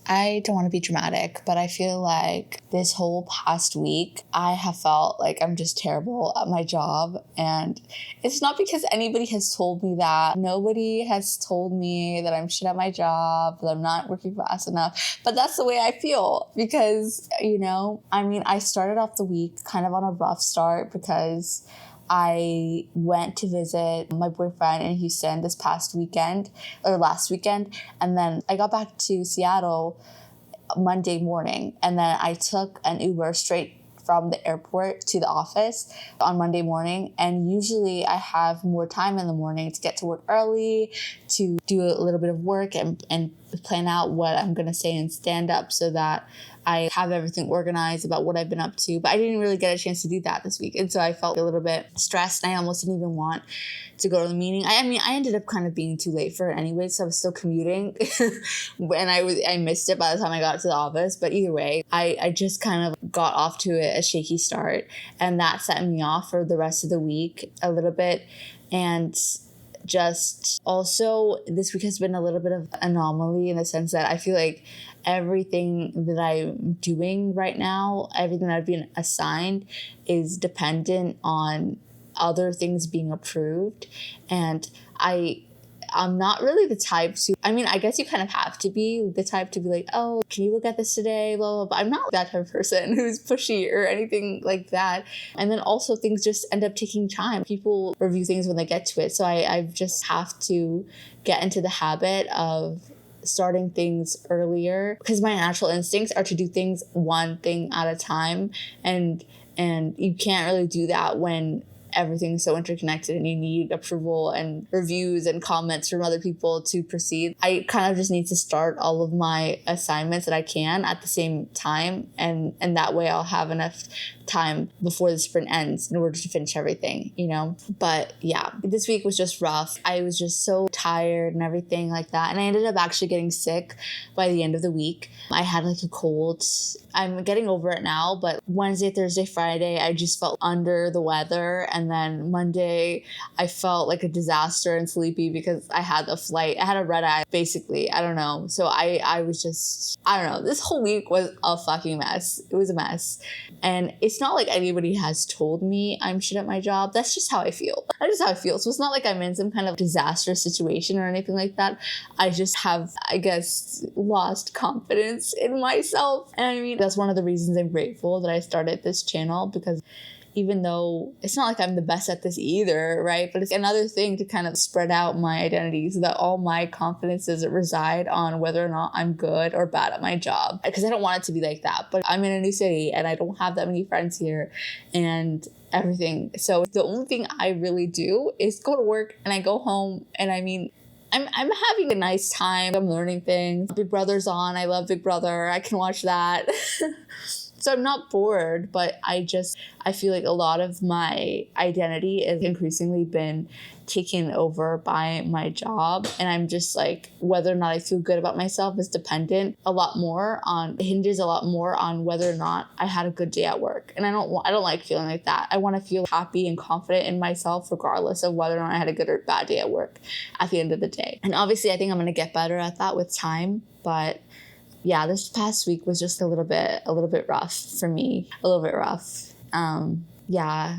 I don't want to be dramatic, but I feel like this whole past week, I have felt like I'm just terrible at my job. And it's not because anybody has told me that. Nobody has told me that I'm shit at my job, that I'm not working fast enough. But that's the way I feel because, I started off the week kind of on a rough start because I went to visit my boyfriend in Houston this past weekend or last weekend. And then I got back to Seattle Monday morning. And then I took an Uber straight from the airport to the office on Monday morning. And usually I have more time in the morning to get to work early, to do a little bit of work and plan out what I'm going to say in stand-up so that I have everything organized about what I've been up to. But I didn't really get a chance to do that this week. And so I felt a little bit stressed and I almost didn't even want to go to the meeting. I ended up kind of being too late for it anyway, so I was still commuting. And I missed it by the time I got to the office. But either way, I just kind of got off to a shaky start. And that set me off for the rest of the week a little bit. And just also this week has been a little bit of anomaly in the sense that I feel like everything that I'm doing right now, everything that I've been assigned is dependent on other things being approved. And I'm not really the type to, I guess you kind of have to be the type to be like, oh, can you look at this today? Blah, blah, blah. I'm not that type of person who's pushy or anything like that. And then also things just end up taking time. People review things when they get to it. So I just have to get into the habit of starting things earlier because my natural instincts are to do things one thing at a time. And you can't really do that when everything's so interconnected and you need approval and reviews and comments from other people to proceed. I kind of just need to start all of my assignments that I can at the same time. And that way I'll have enough time before the sprint ends in order to finish everything, But yeah, this week was just rough. I was just so tired and everything like that. And I ended up actually getting sick by the end of the week. I had like a cold. I'm getting over it now, but Wednesday, Thursday, Friday, I just felt under the weather. And then Monday, I felt like a disaster and sleepy because I had the flight. I had a red eye, basically. I don't know. So I was just, I don't know. This whole week was a fucking mess. It was a mess. And it's not like anybody has told me I'm shit at my job. That's just how I feel. That's just how I feel. So it's not like I'm in some kind of disastrous situation or anything like that. I just have, I guess, lost confidence in myself. And that's one of the reasons I'm grateful that I started this channel because even though it's not like I'm the best at this either, right? But it's another thing to kind of spread out my identity so that all my confidence doesn't reside on whether or not I'm good or bad at my job. Because I don't want it to be like that. But I'm in a new city and I don't have that many friends here and everything. So the only thing I really do is go to work and I go home and I'm having a nice time. I'm learning things. Big Brother's on. I love Big Brother. I can watch that. So I'm not bored, but I feel like a lot of my identity has increasingly been taken over by my job. And I'm just like, whether or not I feel good about myself is hinges a lot more on whether or not I had a good day at work. And I don't like feeling like that. I want to feel happy and confident in myself regardless of whether or not I had a good or bad day at work at the end of the day. And obviously I think I'm going to get better at that with time, but yeah, this past week was just a little bit rough for me, a little bit rough. Yeah.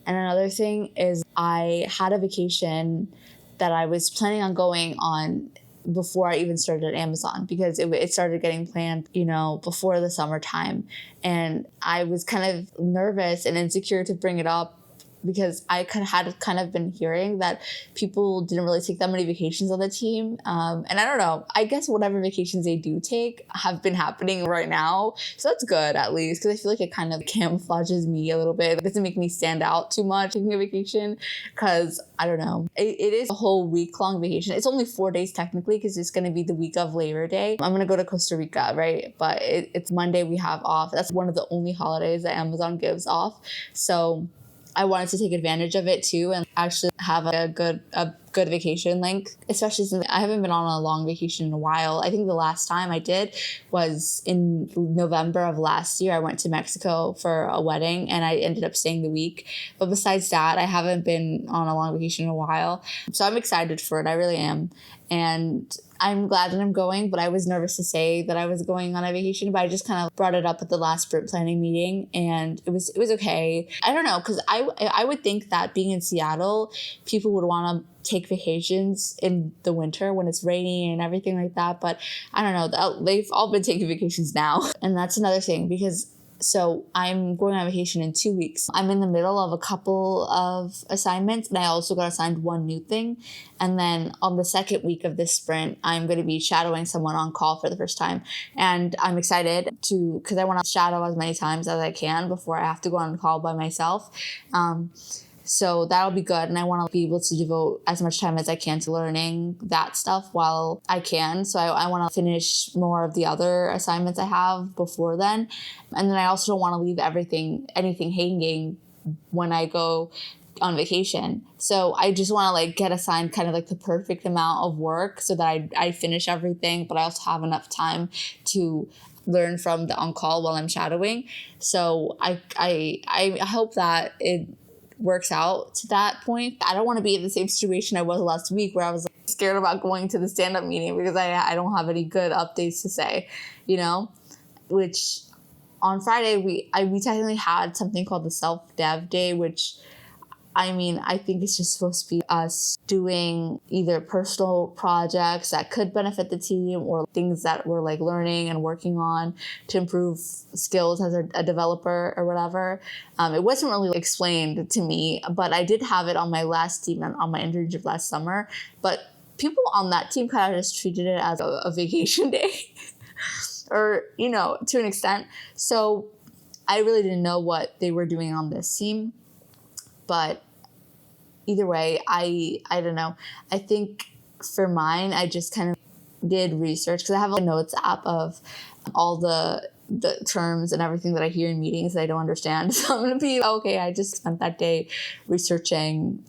And another thing is I had a vacation that I was planning on going on before I even started at Amazon because it started getting planned, before the summertime. And I was kind of nervous and insecure to bring it up because I had been hearing that people didn't really take that many vacations on the team. And I don't know, I guess whatever vacations they do take have been happening right now. So that's good at least because I feel like it kind of camouflages me a little bit. It doesn't make me stand out too much taking a vacation because I don't know. It is a whole week-long vacation. It's only 4 days technically because it's going to be the week of Labor Day. I'm going to go to Costa Rica, right? But it's Monday we have off. That's one of the only holidays that Amazon gives off. So I wanted to take advantage of it too and actually have a good vacation length, especially since I haven't been on a long vacation in a while. I think the last time I did was in November of last year. I went to Mexico for a wedding and I ended up staying the week. But besides that, I haven't been on a long vacation in a while. So I'm excited for it. I really am. And I'm glad that I'm going, but I was nervous to say that I was going on a vacation, but I just kind of brought it up at the last sprint planning meeting and it was okay. I don't know, because I would think that being in Seattle, people would want to take vacations in the winter when it's rainy and everything like that. But I don't know, they've all been taking vacations now. And that's another thing, because so I'm going on vacation in 2 weeks. I'm in the middle of a couple of assignments and I also got assigned one new thing. And then on the second week of this sprint, I'm going to be shadowing someone on call for the first time. And I'm excited because I want to shadow as many times as I can before I have to go on call by myself. So that'll be good. And I want to be able to devote as much time as I can to learning that stuff while I can. So I want to finish more of the other assignments I have before then. And then I also don't want to leave anything hanging when I go on vacation. So I just want to like get assigned kind of like the perfect amount of work so that I finish everything, but I also have enough time to learn from the on-call while I'm shadowing. So I hope that it works out to that point. I don't want to be in the same situation I was last week where I was like, scared about going to the stand-up meeting because I don't have any good updates to say, which on Friday we technically had something called the self-dev day, which I think it's just supposed to be us doing either personal projects that could benefit the team or things that we're like learning and working on to improve skills as a developer or whatever. It wasn't really explained to me, but I did have it on my last team and on my internship last summer. But people on that team kind of just treated it as a vacation day or, to an extent. So I really didn't know what they were doing on this team. But either way, I don't know. I think for mine, I just kind of did research because I have a notes app of all the terms and everything that I hear in meetings that I don't understand. So I'm going to be, okay, I just spent that day researching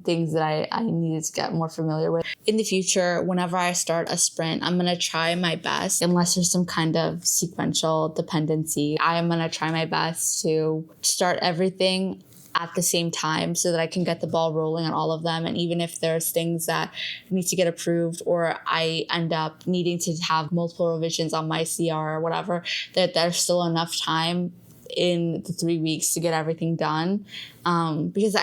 things that I needed to get more familiar with. In the future, whenever I start a sprint, I'm going to try my best, unless there's some kind of sequential dependency, I am going to try my best to start everything at the same time so that I can get the ball rolling on all of them. And even if there's things that need to get approved or I end up needing to have multiple revisions on my CR or whatever, that there's still enough time in the 3 weeks to get everything done. Because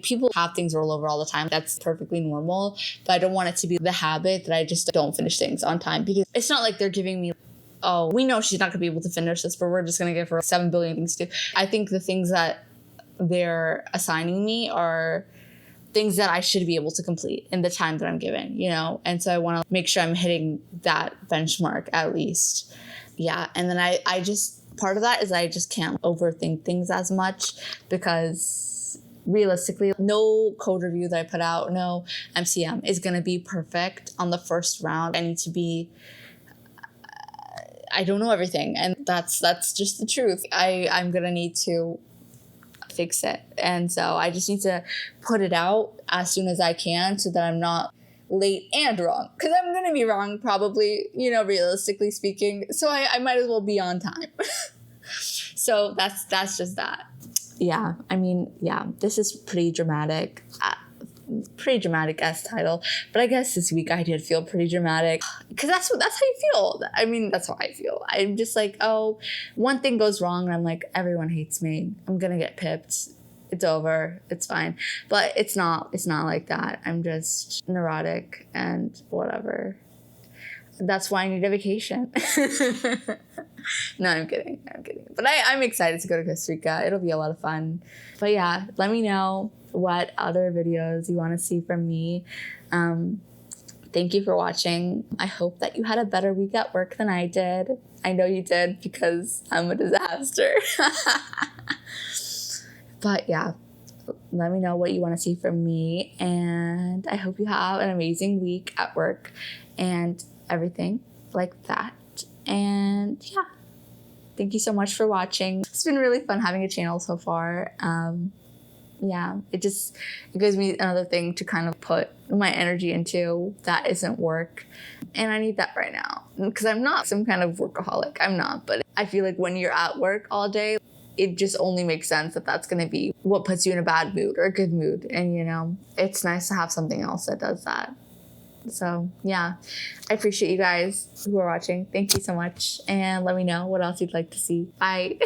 people have things roll over all the time. That's perfectly normal, but I don't want it to be the habit that I just don't finish things on time, because it's not like they're giving me, oh, we know she's not going to be able to finish this, but we're just going to give her 7 billion things to do. I think the things that they're assigning me are things that I should be able to complete in the time that I'm given, And so I want to make sure I'm hitting that benchmark at least. Yeah. And then I just, part of that is I just can't overthink things as much, because realistically, no code review that I put out, no MCM is going to be perfect on the first round. I need to be, I don't know everything. And that's just the truth. I'm going to need to fix it. And so I just need to put it out as soon as I can so that I'm not late and wrong, because I'm going to be wrong probably, realistically speaking. So I might as well be on time. So that's just that. Yeah. This is pretty dramatic S title, but I guess this week I did feel pretty dramatic, because that's how you feel. That's how I feel. I'm just like, oh, one thing goes wrong and I'm like, everyone hates me, I'm gonna get pipped, it's over, it's fine. But it's not like that. I'm just neurotic and whatever. That's why I need a vacation. No, I'm kidding. But I'm excited to go to Costa Rica. It'll be a lot of fun. But yeah, let me know what other videos you want to see from me. Thank you for watching. I hope that you had a better week at work than I did. I know you did, because I'm a disaster. But yeah, let me know what you want to see from me. And I hope you have an amazing week at work and everything like that. And yeah, thank you so much for watching. It's been really fun having a channel so far. yeah, it gives me another thing to kind of put my energy into that isn't work. And I need that right now. Because I'm not some kind of workaholic. I'm not. But I feel like when you're at work all day, it just only makes sense that that's going to be what puts you in a bad mood or a good mood. And, you know, it's nice to have something else that does that. So, yeah, I appreciate you guys who are watching. Thank you so much. And let me know what else you'd like to see. Bye.